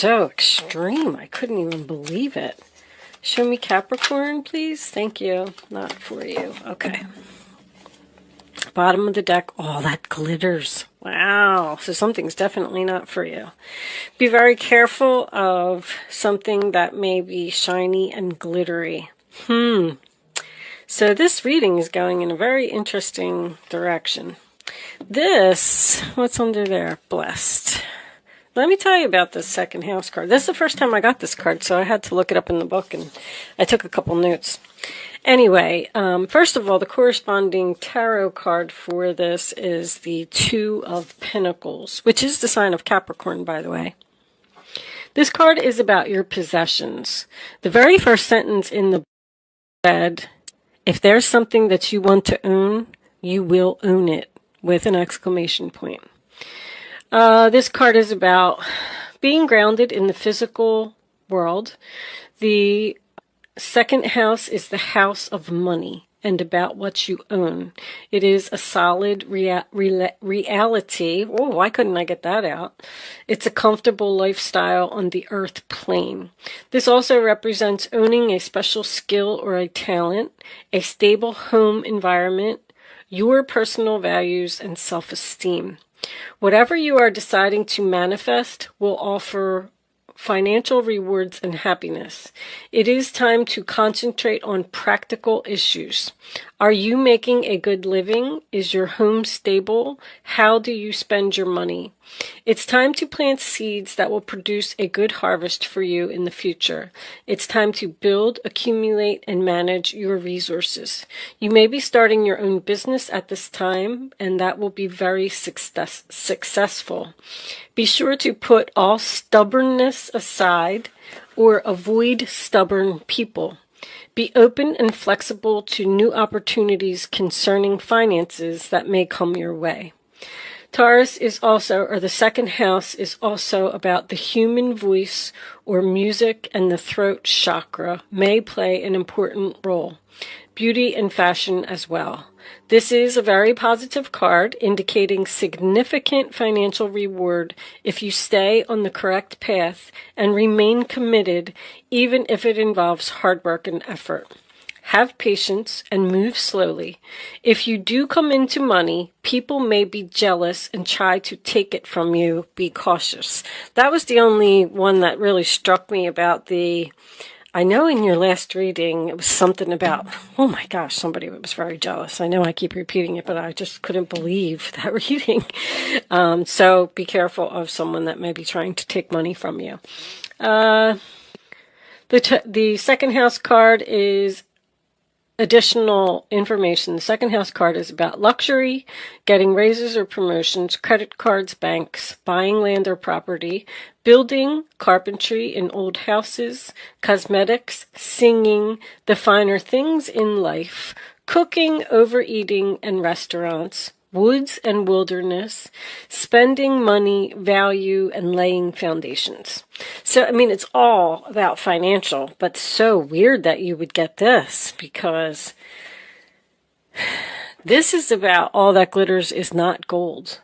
So extreme. I couldn't even believe it. Show me Capricorn, please. Thank you. Not for you. Okay. Bottom of the deck. Oh, that glitters. Wow. So something's definitely not for you. Be very careful of something that may be shiny and glittery. So this reading is going in a very interesting direction. This, what's under there? Blessed. Let me tell you about this second house card. This is the first time I got this card, so I had to look it up in the book, and I took a couple notes. Anyway, first of all, the corresponding tarot card for this is the Two of Pentacles, which is the sign of Capricorn, by the way. This card is about your possessions. The very first sentence in the book said, if there's something that you want to own, you will own it, with an exclamation point. This card is about being grounded in the physical world. The second house is the house of money and about what you own. It is a solid reality. Oh, why couldn't I get that out? It's a comfortable lifestyle on the earth plane. This also represents owning a special skill or a talent, a stable home environment, your personal values, and self-esteem. Whatever you are deciding to manifest will offer financial rewards and happiness. It is time to concentrate on practical issues. Are you making a good living? Is your home stable? How do you spend your money? It's time to plant seeds that will produce a good harvest for you in the future. It's time to build, accumulate, and manage your resources. You may be starting your own business at this time, and that will be very successful. Be sure to put all stubbornness aside or avoid stubborn people. Be open and flexible to new opportunities concerning finances that may come your way. Taurus is also, or the second house is also about the human voice or music, and the throat chakra may play an important role. Beauty and fashion as well. This is a very positive card indicating significant financial reward if you stay on the correct path and remain committed, even if it involves hard work and effort. Have patience and move slowly. If you do come into money, people may be jealous and try to take it from you. Be cautious. That was the only one that really struck me about the... I know in your last reading it was something about, oh my gosh, somebody was very jealous. I know I keep repeating it, but I just couldn't believe that reading. So be careful of someone that may be trying to take money from you. The second house card is additional information. The second house card is about luxury, getting raises or promotions, credit cards, banks, buying land or property, building, carpentry in old houses, cosmetics, singing, the finer things in life, cooking, overeating, and restaurants, woods and wilderness, spending money, value, and laying foundations. So, I mean, it's all about financial, but so weird that you would get this, because this is about all that glitters is not gold.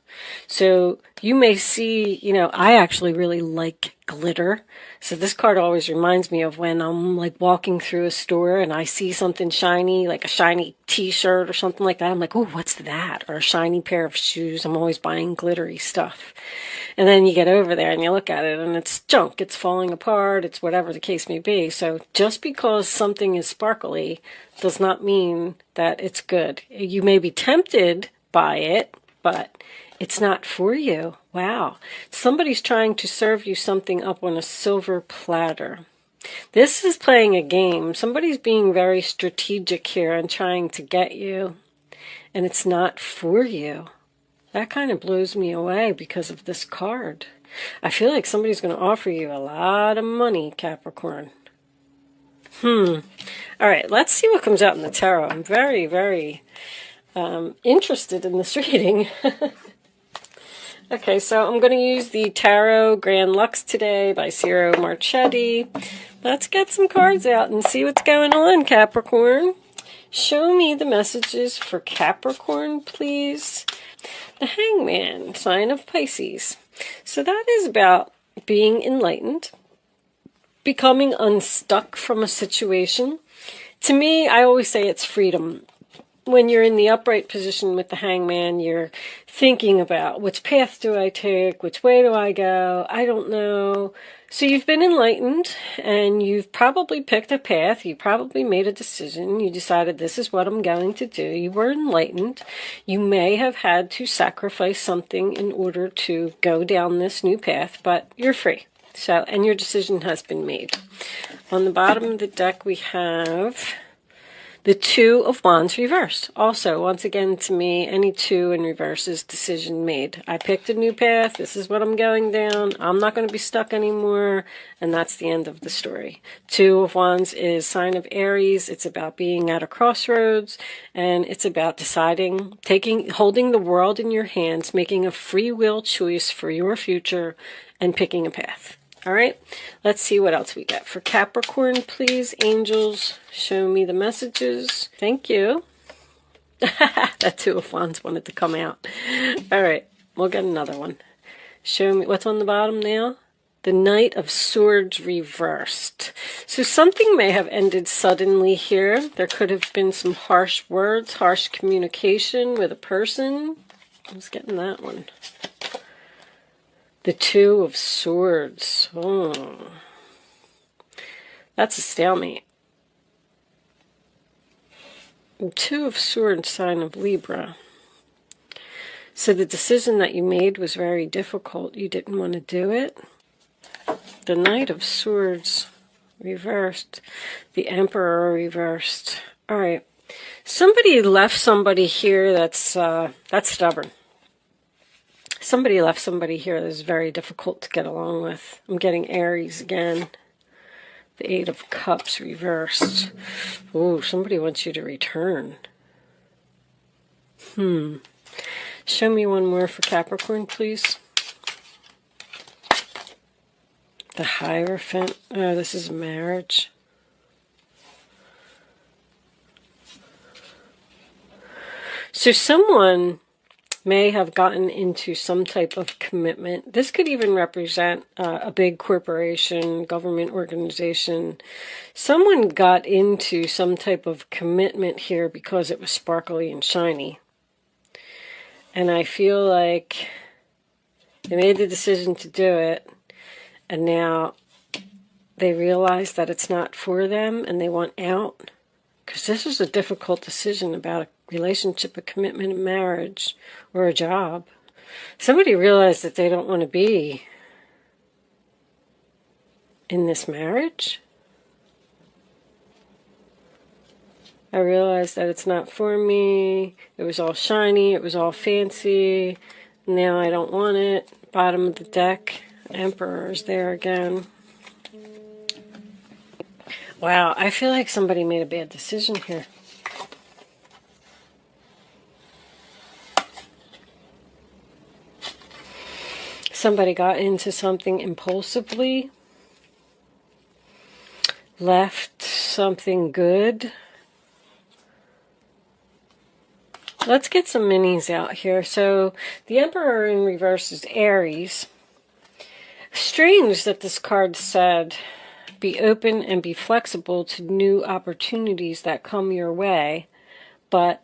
So you may see, I actually really like glitter. So this card always reminds me of when I'm like walking through a store and I see something shiny, like a shiny t-shirt or something like that. I'm like, oh, what's that? Or a shiny pair of shoes. I'm always buying glittery stuff. And then you get over there and you look at it and it's junk. It's falling apart. It's whatever the case may be. So just because something is sparkly does not mean that it's good. You may be tempted by it, but it's not for you. Wow. Somebody's trying to serve you something up on a silver platter. This is playing a game. Somebody's being very strategic here and trying to get you, and it's not for you. That kind of blows me away because of this card. I feel like somebody's going to offer you a lot of money, Capricorn. All right, let's see what comes out in the tarot. I'm very, very interested in this reading. Okay, so I'm going to use the Tarot Grand Lux today by Ciro Marchetti. Let's get some cards out and see what's going on, Capricorn. Show me the messages for Capricorn, please. The Hangman, sign of Pisces. So that is about being enlightened, becoming unstuck from a situation. To me, I always say it's freedom. When you're in the upright position with the hangman, you're thinking about which path do I take, which way do I go, I don't know. So you've been enlightened and you've probably picked a path, you probably made a decision, you decided this is what I'm going to do. You were enlightened. You may have had to sacrifice something in order to go down this new path, but you're free. So, and your decision has been made. On the bottom of the deck we have the Two of Wands reversed. Also, once again, to me, any two in reverse is decision made. I picked a new path. This is what I'm going down. I'm not going to be stuck anymore. And that's the end of the story. Two of Wands is sign of Aries. It's about being at a crossroads. And it's about deciding, holding the world in your hands, making a free will choice for your future, and picking a path. All right, let's see what else we get. For Capricorn, please, angels, show me the messages. Thank you. That Two of Wands wanted to come out. All right, we'll get another one. Show me, what's on the bottom now? The Knight of Swords reversed. So something may have ended suddenly here. There could have been some harsh words, harsh communication with a person. I was getting that one. The Two of Swords. Oh. That's a stalemate. Two of Swords, sign of Libra. So the decision that you made was very difficult. You didn't want to do it. The Knight of Swords reversed. The Emperor reversed. All right. Somebody left somebody here that's stubborn. Somebody left somebody here that's very difficult to get along with. I'm getting Aries again. The Eight of Cups reversed. Oh, somebody wants you to return. Show me one more for Capricorn, please. The Hierophant. Oh, this is marriage. So someone may have gotten into some type of commitment. This could even represent a big corporation, government organization. Someone got into some type of commitment here because it was sparkly and shiny. And I feel like they made the decision to do it, and now they realize that it's not for them and they want out. Because this is a difficult decision about a relationship, a commitment, a marriage, or a job. Somebody realized that they don't want to be in this marriage. I realized that it's not for me. It was all shiny. It was all fancy. Now I don't want it. Bottom of the deck. Emperor is there again. Wow, I feel like somebody made a bad decision here. Somebody got into something impulsively, left something good. Let's get some minis out here. So the Emperor in reverse is Aries. Strange that this card said, be open and be flexible to new opportunities that come your way. But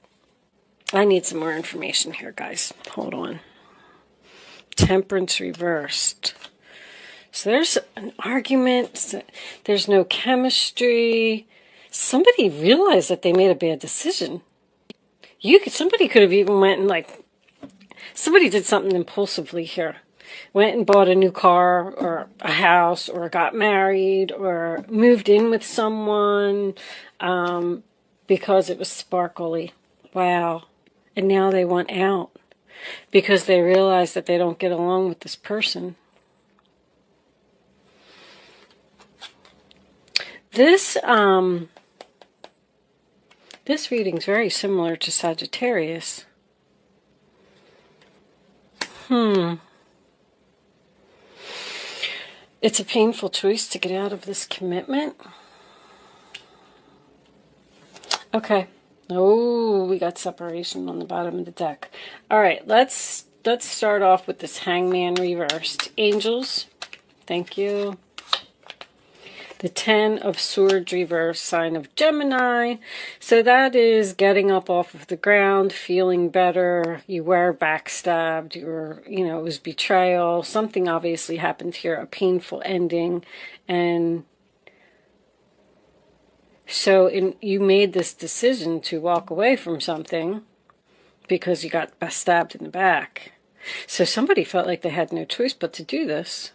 I need some more information here, guys. Hold on. Temperance reversed. So there's an argument. There's no chemistry. Somebody realized that they made a bad decision. Somebody could have even went and somebody did something impulsively here. Went and bought a new car or a house or got married or moved in with someone because it was sparkly. Wow. And now they want out because they realize that they don't get along with this person. This reading's very similar to Sagittarius. It's a painful choice to get out of this commitment. Okay. Oh, we got separation on the bottom of the deck. All right, let's start off with this Hangman reversed. Angels, Thank you. The 10 of Swords reverse, sign of Gemini. So that is getting up off of the ground, feeling better. You were backstabbed. You were, you know, it was betrayal. Something obviously happened here, a painful ending. And so you made this decision to walk away from something because you got stabbed in the back. So somebody felt like they had no choice but to do this.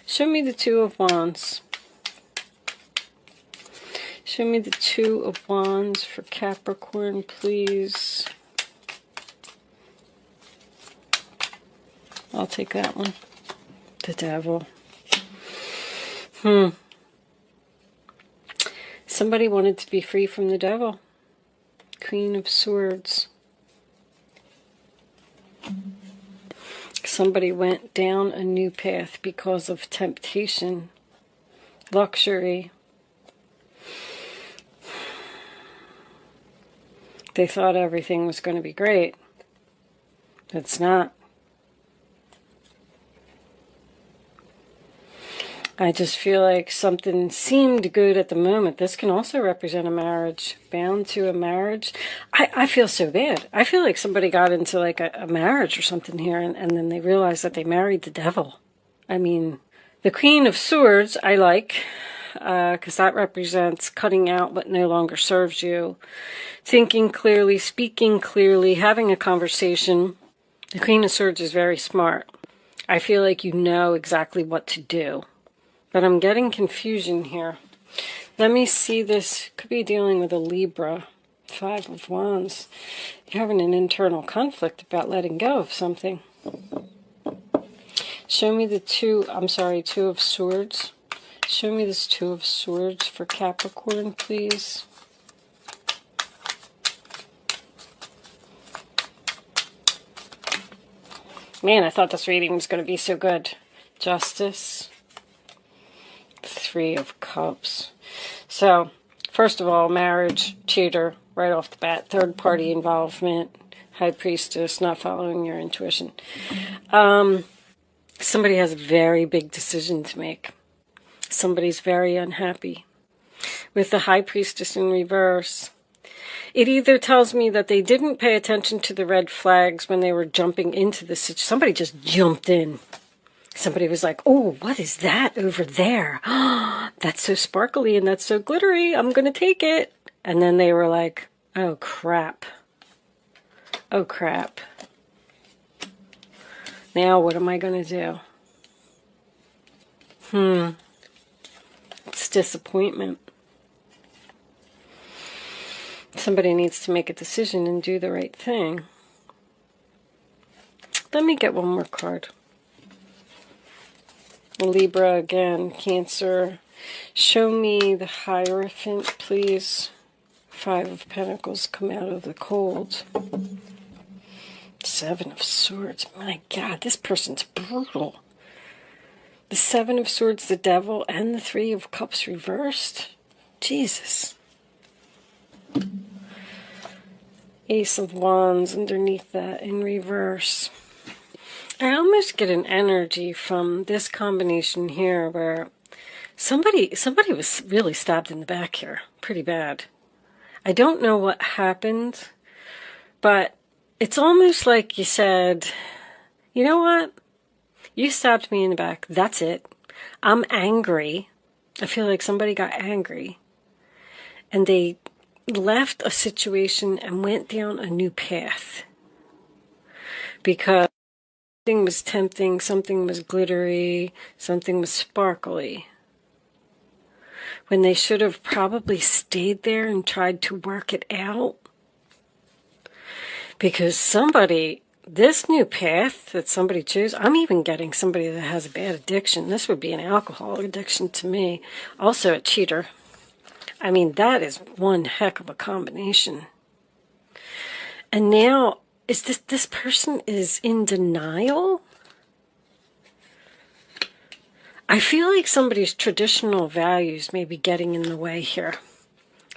Show me the Two of Wands. Show me the Two of Wands for Capricorn, please. I'll take that one. The Devil. Somebody wanted to be free from the devil. Queen of Swords. Somebody went down a new path because of temptation, luxury. They thought everything was going to be great. It's not. I just feel like something seemed good at the moment. This can also represent a marriage, bound to a marriage. I feel so bad. I feel like somebody got into like a marriage or something here, and then they realized that they married the devil. I mean, the Queen of Swords I like, because that represents cutting out what no longer serves you, thinking clearly, speaking clearly, having a conversation. The Queen of Swords is very smart. I feel like you know exactly what to do. But I'm getting confusion here. Let me see this. Could be dealing with a Libra. 5 of Wands. You're having an internal conflict about letting go of something. Show me the Two of Swords. Show me this Two of Swords for Capricorn, please. Man, I thought this reading was going to be so good. Justice. 3 of Cups. So, first of all, marriage, cheater, right off the bat. Third party involvement, High Priestess, not following your intuition. Somebody has a very big decision to make. Somebody's very unhappy. With the High Priestess in reverse, it either tells me that they didn't pay attention to the red flags when they were jumping into the situation. Somebody just jumped in. Somebody was like, oh, what is that over there? That's so sparkly and that's so glittery. I'm going to take it. And then they were like, oh, crap. Oh, crap. Now what am I going to do? It's disappointment. Somebody needs to make a decision and do the right thing. Let me get one more card. Libra again, Cancer. Show me the Hierophant, please. 5 of Pentacles come out of the cold. 7 of Swords. My God, this person's brutal. The 7 of Swords, the Devil, and the 3 of Cups reversed. Jesus. Ace of Wands underneath that in reverse. I almost get an energy from this combination here where somebody was really stabbed in the back here. Pretty bad. I don't know what happened, but it's almost like you said, you know what? You stabbed me in the back. That's it. I'm angry. I feel like somebody got angry. And they left a situation and went down a new path. Because something was tempting, something was glittery, something was sparkly. When they should have probably stayed there and tried to work it out. Because somebody, this new path that somebody chose, I'm even getting somebody that has a bad addiction. This would be an alcohol addiction to me. Also a cheater. I mean, that is one heck of a combination. And now, is this person is in denial? I feel like somebody's traditional values may be getting in the way here.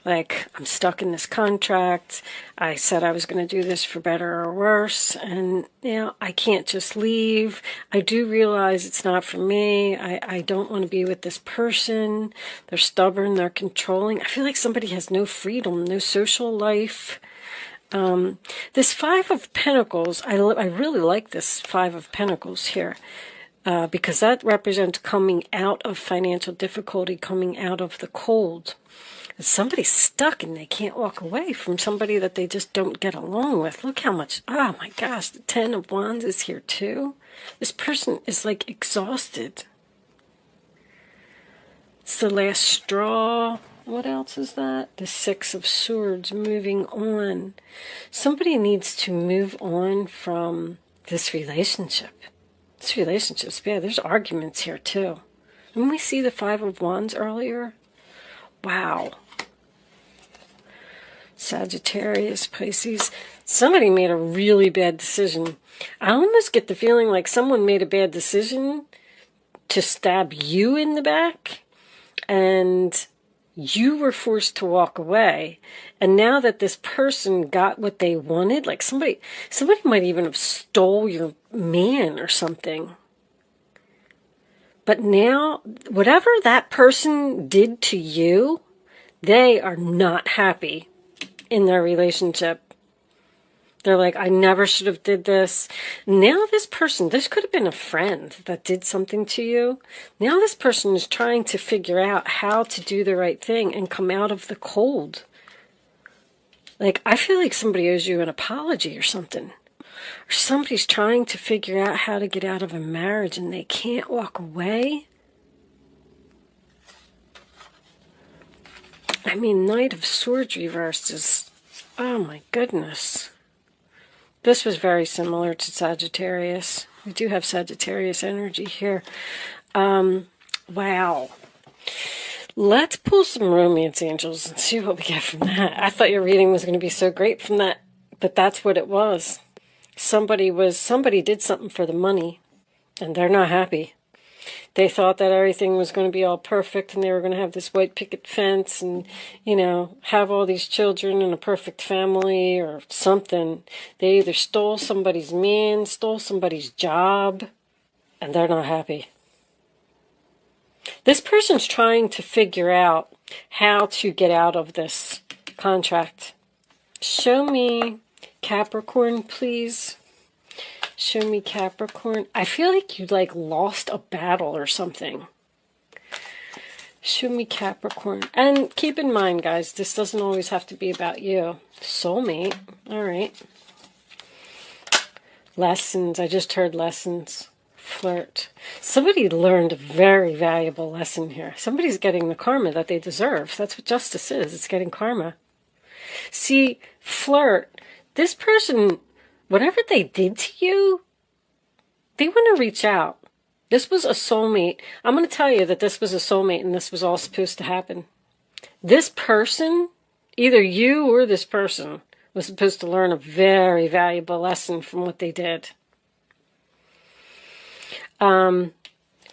Like, I'm stuck in this contract. I said I was going to do this for better or worse. And, I can't just leave. I do realize it's not for me. I don't want to be with this person. They're stubborn. They're controlling. I feel like somebody has no freedom, no social life. This Five of Pentacles, I really like this Five of Pentacles here. Because that represents coming out of financial difficulty, coming out of the cold. Somebody's stuck and they can't walk away from somebody that they just don't get along with. Look how much, oh my gosh, the Ten of Wands is here too. This person is like exhausted. It's the last straw. What else is that? The Six of Swords, moving on. Somebody needs to move on from this relationship. This relationship's bad. There's arguments here too. Didn't we see the Five of Wands earlier? Wow. Sagittarius, Pisces. Somebody made a really bad decision. I almost get the feeling like someone made a bad decision to stab you in the back, and you were forced to walk away. And now that this person got what they wanted, like somebody might even have stole your man or something. But now, whatever that person did to you, they are not happy in their relationship. They're like, I never should have did this. Now this person, this could have been a friend that did something to you. Now this person is trying to figure out how to do the right thing and come out of the cold. Like, I feel like somebody owes you an apology or something. Or somebody's trying to figure out how to get out of a marriage and they can't walk away. I mean, Knight of Swords reversed is, oh my goodness. This was very similar to Sagittarius. We do have Sagittarius energy here. Wow. Let's pull some romance angels and see what we get from that. I thought your reading was going to be so great from that, but that's what it was. Somebody did something for the money, and they're not happy. They thought that everything was going to be all perfect and they were going to have this white picket fence and, have all these children and a perfect family or something. They either stole somebody's man, stole somebody's job, and they're not happy. This person's trying to figure out how to get out of this contract. Show me Capricorn, please. Show me Capricorn. I feel like you lost a battle or something. Show me Capricorn. And keep in mind, guys, this doesn't always have to be about you. Soulmate. All right. Lessons. I just heard lessons. Flirt. Somebody learned a very valuable lesson here. Somebody's getting the karma that they deserve. That's what justice is. It's getting karma. See, flirt. This person, whatever they did to you, they want to reach out. This was a soulmate. I'm going to tell you that this was a soulmate and this was all supposed to happen. This person, either you or this person, was supposed to learn a very valuable lesson from what they did.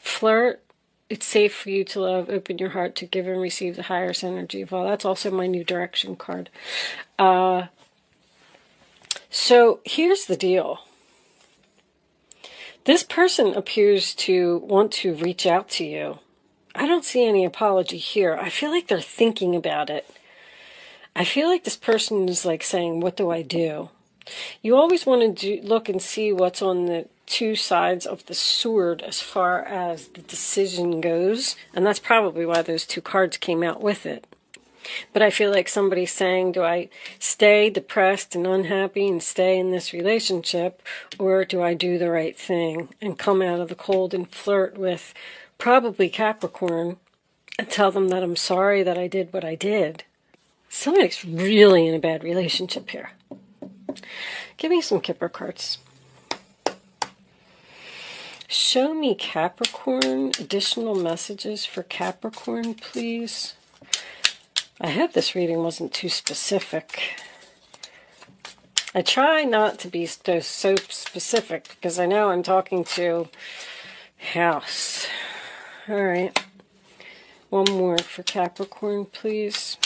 Flirt. It's safe for you to love. Open your heart to give and receive the highest energy of all. That's also my new direction card. So here's the deal. This person appears to want to reach out to you. I don't see any apology here. I feel like they're thinking about it. I feel like this person is saying, what do I do? You always want to look and see what's on the two sides of the sword as far as the decision goes. And that's probably why those two cards came out with it. But I feel like somebody's saying, do I stay depressed and unhappy and stay in this relationship, or do I do the right thing and come out of the cold and flirt with probably Capricorn and tell them that I'm sorry that I did what I did? Somebody's really in a bad relationship here. Give me some Kipper cards. Show me Capricorn. Additional messages for Capricorn, please. I hope this reading wasn't too specific. I try not to be so specific because I know I'm talking to house. All right. One more for Capricorn, please.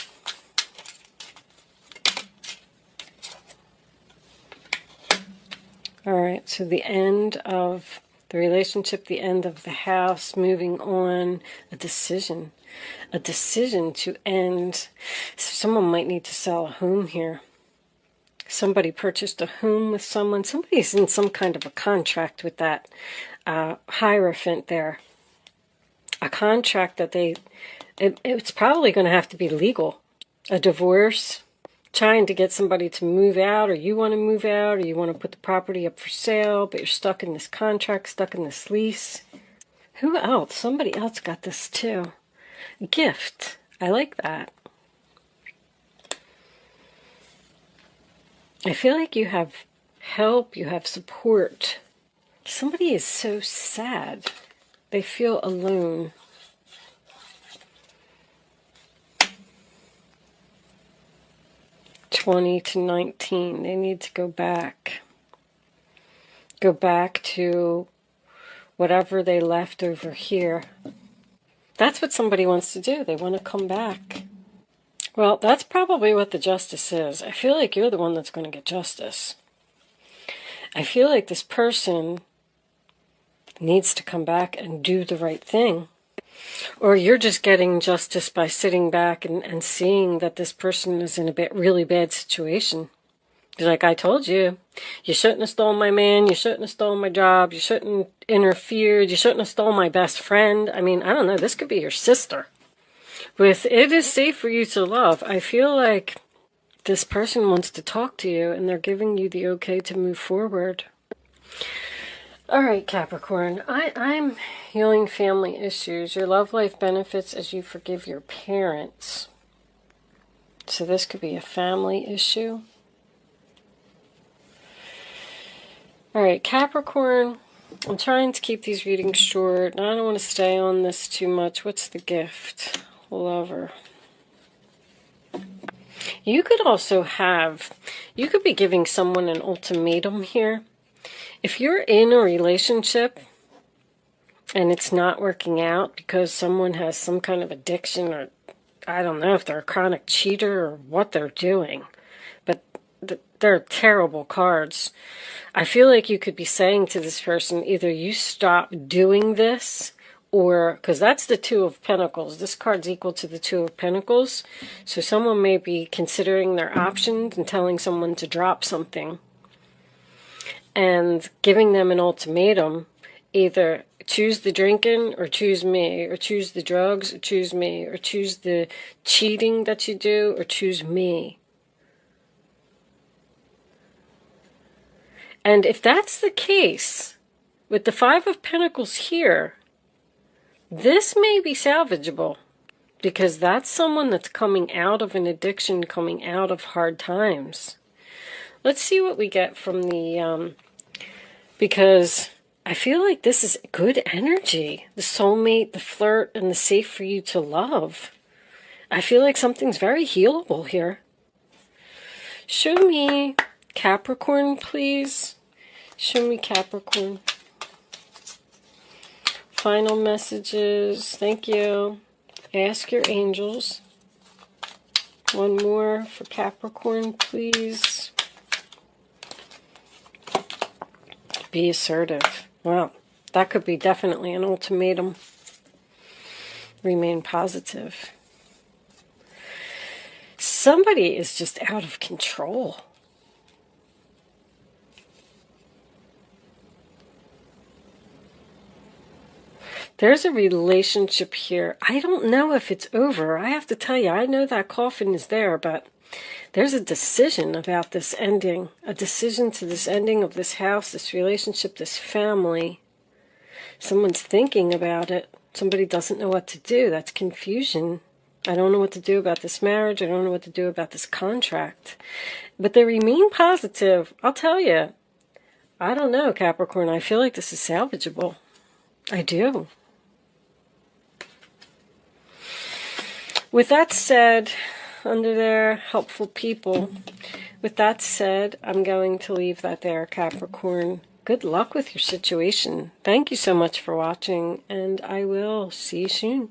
All right, so the end of the relationship, the end of the house, moving on, a decision to end. Someone might need to sell a home here. Somebody purchased a home with someone. Somebody's in some kind of a contract with that Hierophant there. A contract that it's probably going to have to be legal. A divorce, trying to get somebody to move out, or you want to move out, or you want to put the property up for sale, but you're stuck in this contract, stuck in this lease. Who else? Somebody else got this too. Gift. I like that. I feel like you have help, you have support. Somebody is so sad. They feel alone. (20 to 19). They need to go back. Go back to whatever they left over here. That's what somebody wants to do. They want to come back. Well, that's probably what the justice is. I feel like you're the one that's going to get justice. I feel like this person needs to come back and do the right thing. Or you're just getting justice by sitting back and seeing that this person is in a really bad situation. Like I told you, you shouldn't have stolen my man, you shouldn't have stolen my job, you shouldn't have interfered, you shouldn't have stolen my best friend. I mean, I don't know, this could be your sister. With it is safe for you to love, I feel like this person wants to talk to you and they're giving you the okay to move forward. All right, Capricorn, I'm healing family issues. Your love life benefits as you forgive your parents. So this could be a family issue. All right, Capricorn, I'm trying to keep these readings short. I don't want to stay on this too much. What's the gift? Lover. You could also you could be giving someone an ultimatum here. If you're in a relationship and it's not working out because someone has some kind of addiction, or I don't know if they're a chronic cheater or what they're doing, but they're terrible cards. I feel like you could be saying to this person, either you stop doing this, or, because that's the Two of Pentacles. This card's equal to the Two of Pentacles. So someone may be considering their options and telling someone to drop something. And giving them an ultimatum, either choose the drinking or choose me, or choose the drugs or choose me, or choose the cheating that you do or choose me. And if that's the case, with the Five of Pentacles here, this may be salvageable, because that's someone that's coming out of an addiction, coming out of hard times. Let's see what we get from the, because I feel like this is good energy. The soulmate, the flirt, and the safe for you to love. I feel like something's very healable here. Show me Capricorn, please. Show me Capricorn. Final messages. Thank you. Ask your angels. One more for Capricorn, please. Be assertive. Well, that could be definitely an ultimatum. Remain positive. Somebody is just out of control. There's a relationship here. I don't know if it's over. I have to tell you, I know that coffin is there, but there's a decision about this ending. A decision to this ending of this house, this relationship, this family. Someone's thinking about it. Somebody doesn't know what to do. That's confusion. I don't know what to do about this marriage. I don't know what to do about this contract. But they remain positive. I'll tell you. I don't know, Capricorn. I feel like this is salvageable. I do. With that said, under there, helpful people. With that said, I'm going to leave that there, Capricorn. Good luck with your situation. Thank you so much for watching, and I will see you soon.